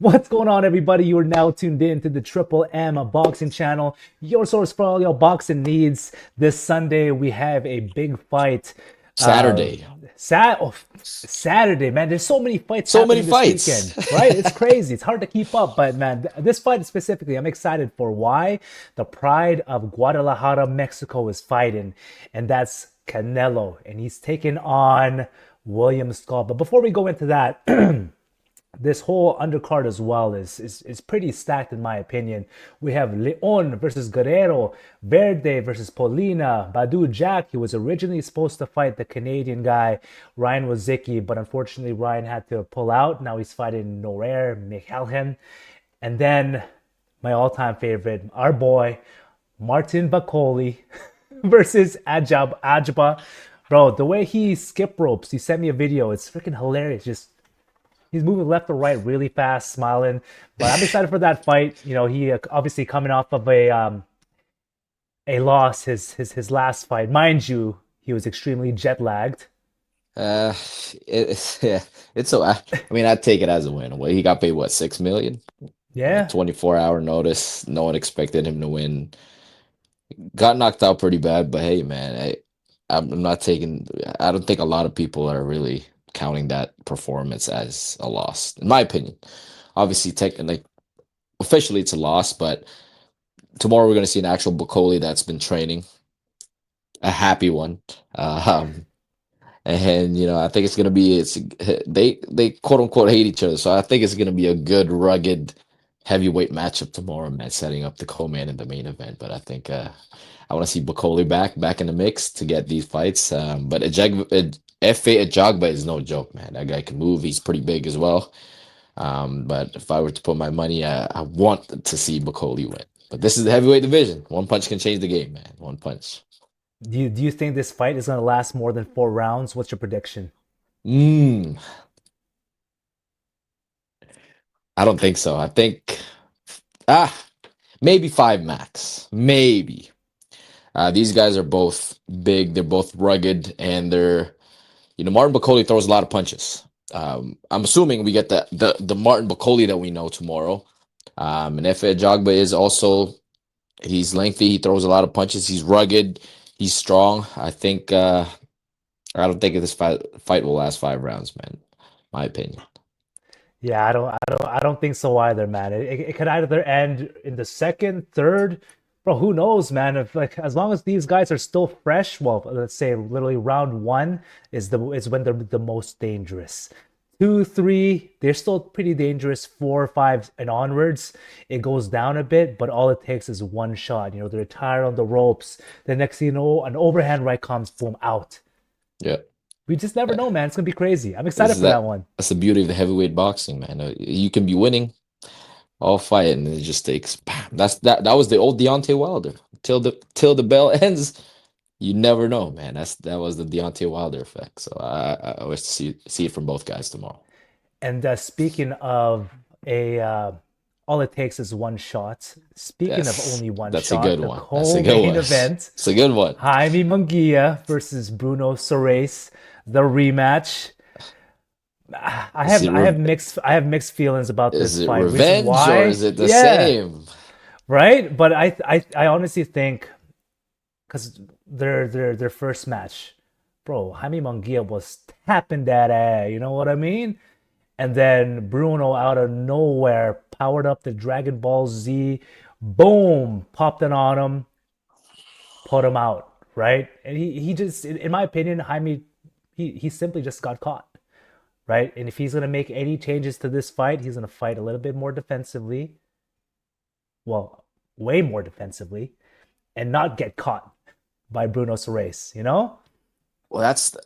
What's going on, everybody? You are now tuned in to the Triple M Boxing Channel, your source for all your boxing needs. This Sunday, we have a big fight. Uh, Saturday. oh, Saturday, man. There's so many fights So many happening this fights. weekend, right? It's crazy. It's hard to keep up, but man, this fight specifically, I'm excited for. Why? The pride of Guadalajara, Mexico, is fighting, and that's Canelo, and he's taking on William Scull. But before we go into that, this whole undercard as well is pretty stacked in my opinion. We have Leon versus Guerrero, Verde versus Polina, Badu Jack, who was originally supposed to fight the Canadian guy Ryan Wazicki, but unfortunately Ryan had to pull out. Now he's fighting Norer Mikhalhen, and then my all-time favorite, our boy Martin Bakole versus Ajagba. Bro, the way he skip ropes, he sent me a video. It's freaking hilarious. Just he's moving left to right really fast, smiling. But I'm excited for that fight. You know, he obviously coming off of a loss, his last fight. Mind you, he was extremely jet lagged. Uh, yeah, it's so. I mean, I'd take it as a win. Well, he got paid what, 6 million? A Yeah, 24-hour notice. No one expected him to win. Got knocked out pretty bad, but hey, man, I'm not taking. I don't think a lot of people are really counting that performance as a loss, in my opinion. Obviously, like officially, it's a loss, but tomorrow we're going to see an actual Bakole that's been training, a happy one. Um, And I think it's gonna be they quote unquote hate each other. So I think it's gonna be a good, rugged, heavyweight matchup tomorrow, man, setting up the co-man in the main event. But I think I want to see Bakole back in the mix to get these fights. But F.A. Ajagba is no joke, man. That guy can move. He's pretty big as well. But if I were to put my money, I want to see Bakole win. But this is the heavyweight division. One punch can change the game, man. One punch. do you think this fight is gonna last more than 4 rounds? What's your prediction? Mm, I don't think so. I think ah maybe five max. Maybe. These guys are both big. They're both rugged, and Martin Bakole throws a lot of punches. I'm assuming we get the Martin Bakole that we know tomorrow. And Efe Jogba is also he's lengthy. He throws a lot of punches. He's rugged. He's strong. I don't think this fight will last 5 rounds, man. My opinion. Yeah, I don't think so either, man. It could either end in the second, third, bro. Who knows, man? If like as long as these guys are still fresh, well, let's say literally round one is when they're the most dangerous. Two, three, they're still pretty dangerous. Four, five, and onwards, it goes down a bit, but all it takes is one shot. You know, they're tired on the ropes. The next thing you know, an overhand right comes, boom, out. Yeah. We just never Yeah. know, man. It's gonna be crazy. I'm This excited is for that that. one. That's the beauty of the heavyweight boxing, man. You can be winning all fight, and it just takes. Bam. That was the old Deontay Wilder. Till the bell ends, you never know, man. That was the Deontay Wilder effect. So I wish to see it from both guys tomorrow. And speaking of a, all it takes is one shot. Speaking of Yes, only one that's a good shot, the one. That's a good co-main one. event, It's a good one. Jaime Munguia versus Bruno Surace, the rematch. I Is have it I have re mixed feelings about is this it fight. Reason revenge or why? is it the Yeah, same? right. But I honestly think because their first match, bro, Jaime Munguia was tapping that ass. You know what I mean? And then Bruno out of nowhere powered up the Dragon Ball Z, boom, popped it on him, put him out, right? And he just, in my opinion, Jaime, he simply just got caught, right? And if he's gonna make any changes to this fight, he's gonna fight a little bit more defensively, well, way more defensively, and not get caught by Bruno Surace, you know? Well, that's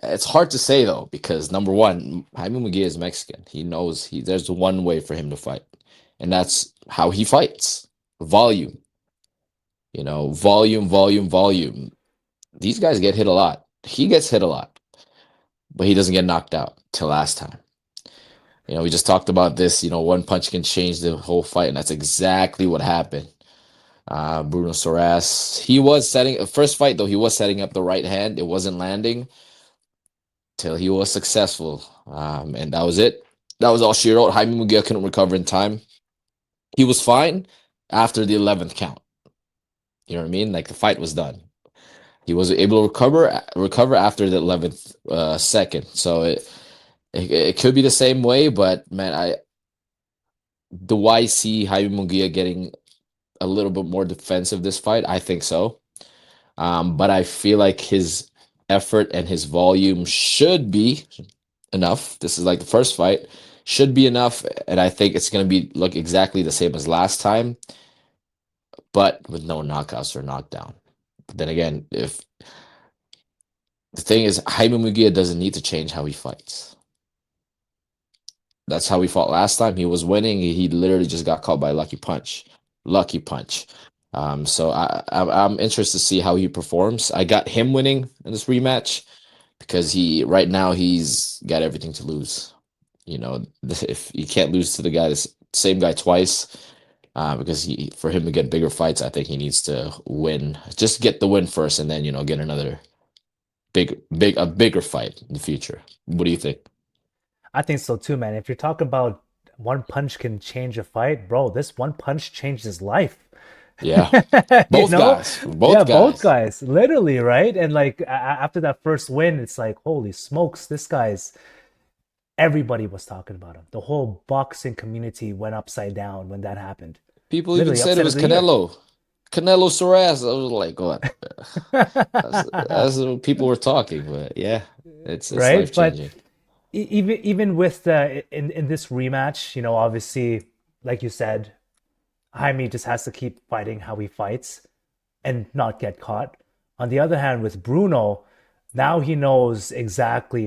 it's hard to say though because number one, Jaime Munguia is Mexican. He knows there's one way for him to fight, and that's how he fights. Volume, volume, volume, volume. These guys get hit a lot. He gets hit a lot, but he doesn't get knocked out till last time. We just talked about this. One punch can change the whole fight, and that's exactly what happened. Bruno Surace, he was setting first fight though. He was setting up the right hand. It wasn't landing till he was successful, and that was it. That was all she wrote. Jaime Munguia couldn't recover in time. He was fine after the 11th count. You know what I mean? Like the fight was done. He was able to recover after the 11th second. So it could be the same way, but man, I do I see Jaime Munguia getting a little bit more defensive this fight? I think so. But I feel like his effort and his volume should be enough. This is like the first fight, should be enough, and I think it's gonna be look exactly the same as last time, but with no knockouts or knockdown. But then again, if the thing is, Jaime Munguia doesn't need to change how he fights. That's how he fought last time. He was winning. He literally just got caught by a lucky punch. Lucky punch. So I'm interested to see how he performs. I got him winning in this rematch because he right now he's got everything to lose. You know, if you can't lose to the guy, the same guy twice, because for him to get bigger fights, I think he needs to win. Just get the win first, and then get another a bigger fight in the future. What do you think? I think so too, man. If you're talking about one punch can change a fight, bro, this one punch changed his life. Yeah, You both know? guys, Yeah, both both guys. guys, literally, right? And like after that first win, it's like, holy smokes, this guy's everybody was talking about him. The whole boxing community went upside down when that happened. People even Literally said it upset of was the year. Canelo Surace. I was like, what? That's what people were talking, but yeah, it's life Right? But changing. even with the in this rematch, obviously, like you said, Jaime just has to keep fighting how he fights and not get caught. On the other hand, with Bruno, now he knows exactly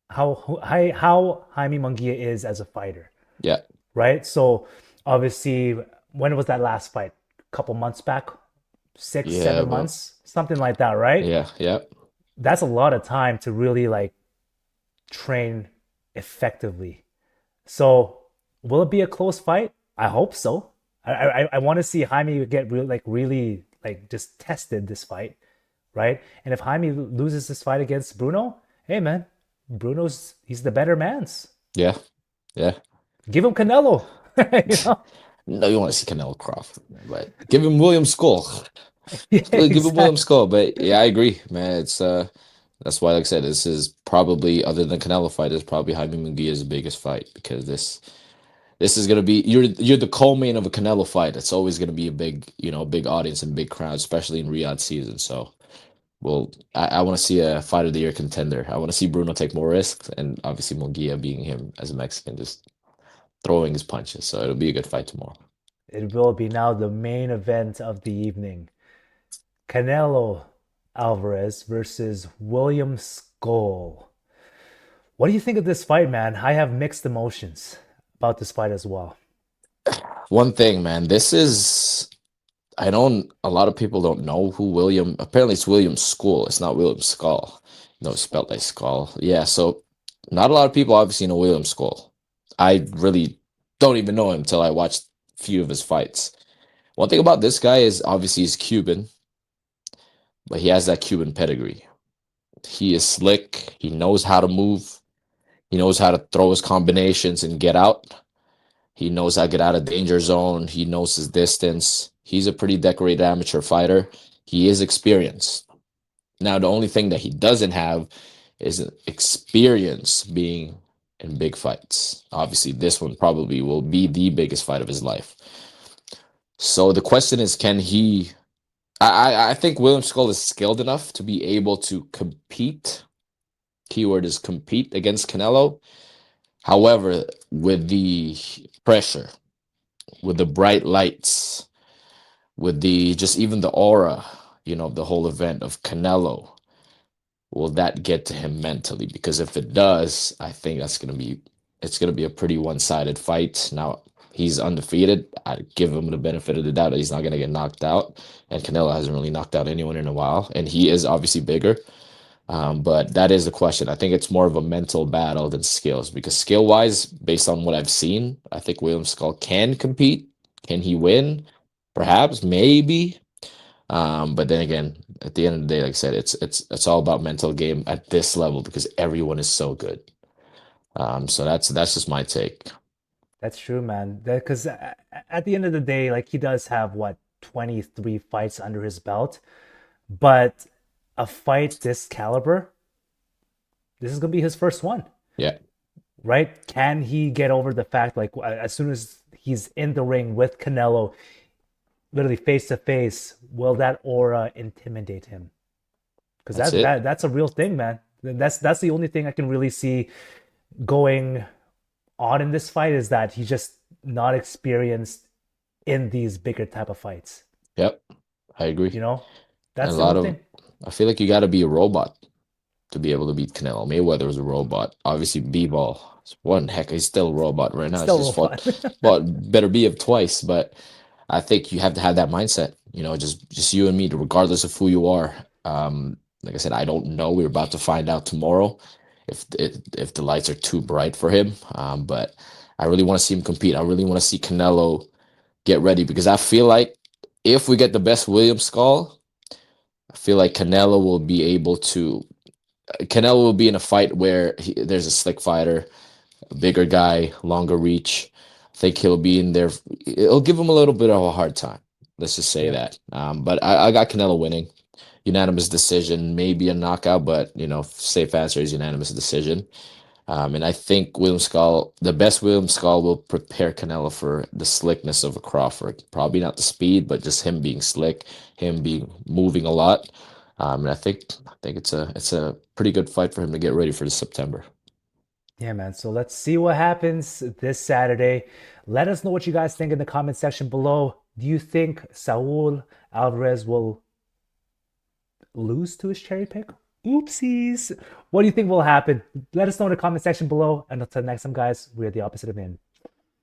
how Jaime Munguia is as a fighter, Yeah, right? So obviously, when was that last fight? A couple months back, six, yeah, seven but months, something like that, right? yeah, yeah. That's a lot of time to really like train effectively. So will it be a close fight? I hope so. I want to see Jaime get really like just tested this fight, right? And if Jaime loses this fight against Bruno, hey man, he's the better man's. Yeah, yeah. Give him Canelo, you know? No, you want to see Canelo Crawford, man, but give him William Skull. Yeah, Give him William exactly. Skull. But yeah, I agree, man. It's that's why, like I said, this is probably other than Canelo fight, is probably Jaime Munguia's biggest fight because this is gonna be you're the co-main of a Canelo fight. It's always gonna be a big audience and big crowd, especially in Riyadh season. So, well, I want to see a fight of the year contender. I want to see Bruno take more risks, and obviously Munguia being him as a Mexican, just throwing his punches. So it'll be a good fight tomorrow. It will be now the main event of the evening. Canelo Alvarez versus William Skull. What do you think of this fight, man? I have mixed emotions about this fight as well. One thing, man, this is I don't. A lot of people don't know who William. Apparently, it's William School. It's not William Skull. No, it's spelled like Skull. Yeah. So, not a lot of people obviously know William Skull. I really don't even know him until I watched a few of his fights. One thing about this guy is obviously he's Cuban, but he has that Cuban pedigree. He is slick. He knows how to move. He knows how to throw his combinations and get out. He knows how to get out of danger zone. He knows his distance. He's a pretty decorated amateur fighter. He is experienced. Now, the only thing that he doesn't have is experience being in big fights. Obviously, this one probably will be the biggest fight of his life. So the question is, can he? I think William Skull is skilled enough to be able to compete. Keyword is compete against Canelo. However, with the pressure, with the bright lights, with the just even the aura, the whole event of Canelo, will that get to him mentally? Because if it does, I think it's gonna be a pretty one-sided fight. Now he's undefeated. I give him the benefit of the doubt that he's not gonna get knocked out. And Canelo hasn't really knocked out anyone in a while, and he is obviously bigger. But that is the question. I think it's more of a mental battle than skills because skill wise, based on what I've seen, I think William Skull can compete. Can he win? Perhaps, maybe. But then again, at the end of the day, like I said, it's all about mental game at this level because everyone is so good. So that's just my take. That's true, man. Because at the end of the day, like he does have what 23 fights under his belt, but a fight this caliber, this is gonna be his first one, Yeah, right? Can he get over the fact like as soon as he's in the ring with Canelo, literally face to face, will that aura intimidate him? Because that's it. that's a real thing, man. That's the only thing I can really see going on in this fight is that he's just not experienced in these bigger type of fights. Yep, I You agree. know, And a that's the lot real of thing. I feel like you got to be a robot to be able to beat Canelo. Mayweather was a robot. Obviously, B-ball is one heck. He's still a robot right now. He's Still just real fought, fun. better be him twice. But I think you have to have that mindset. Just you and me, regardless of who you are. Like I said, I don't know. We're about to find out tomorrow if the lights are too bright for him. But I really want to see him compete. I really want to see Canelo get ready because I feel like if we get the best William Skull, I feel like Canelo will be in a fight where there's a slick fighter, a bigger guy, longer reach. I think he'll be in there. It'll give him a little bit of a hard time. Let's just say Yeah. that. But I got Canelo winning. Unanimous decision, maybe a knockout, but safe answer is unanimous decision. And I think the best William Skull will prepare Canelo for the slickness of a Crawford. Probably not the speed, but just him being slick, him being moving a lot. And I think it's a pretty good fight for him to get ready for the September. Yeah, man. So let's see what happens this Saturday. Let us know what you guys think in the comment section below. Do you think Saul Alvarez will lose to his cherry pick? Oopsies. What do you think will happen? Let us know in the comment section below. And until next time, guys, we're the opposite of in.